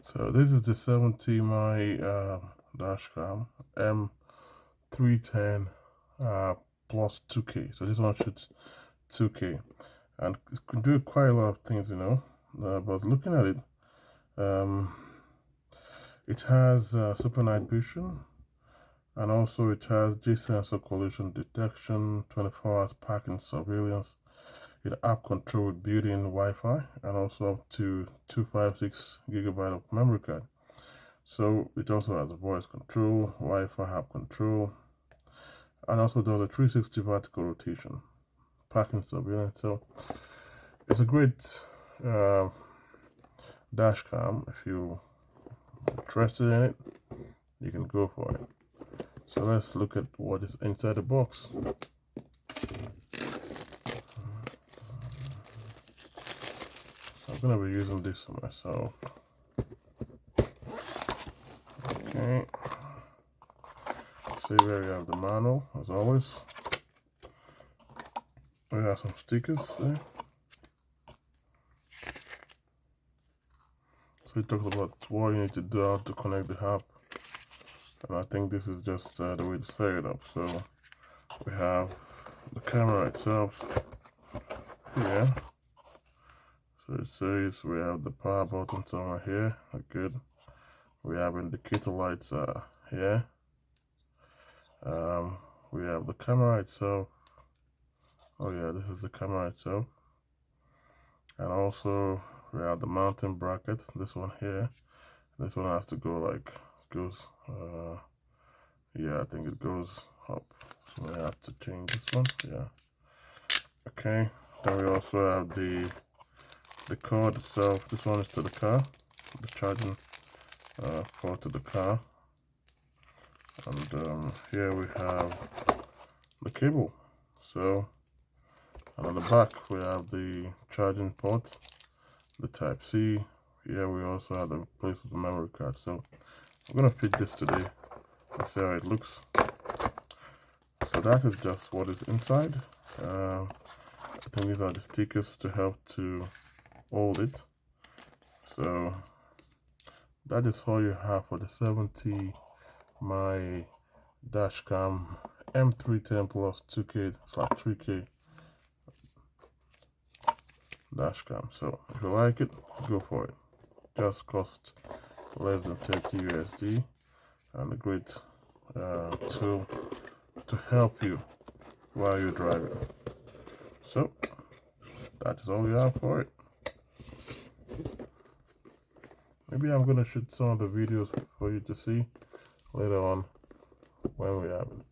So this is the 70 my dash cam m310 plus 2K. So this one shoots 2K and it can do quite a lot of things, but looking at it, it has super night vision, and also it has G-sensor collision detection, 24 hours parking surveillance, app control with built-in Wi-Fi, and also up to 256 gigabyte of memory card. So it also has voice control, Wi-Fi app control, and also does a 360 vertical rotation, parking surveillance. So it's a great dash cam. If you're interested in it, you can go for it. So let's look at what is inside the box. I'm gonna be using this for myself. Okay. So here we have the manual, as always. We have some stickers there. So it talks about what you need to do, how to connect the app. And I think this is just the way to set it up. So we have the camera itself here. So it says we have the power button somewhere here. Good. We have indicator lights here. We have the camera itself. Oh yeah, this is the camera itself. And also we have the mounting bracket. This one here. This one has to go like goes. Yeah, I think it goes up. So we have to change this one. Yeah. Okay. Then we also have the cord itself. This one is to the car. The charging port to the car. And here we have the cable. So, and on the back we have the charging port, the Type C. Here we also have the place for the memory card. So I'm gonna fit this today and see how it looks. So that is just what is inside. I think these are the stickers to help to hold it. So that is all you have for the 70 my dashcam m310 plus 2K/3K dashcam. So if you like it, go for it. Just cost less than 30 USD and a great tool to help you while you're driving. So that is all you have for it. Maybe I'm gonna shoot some of the videos for you to see later on when we have it.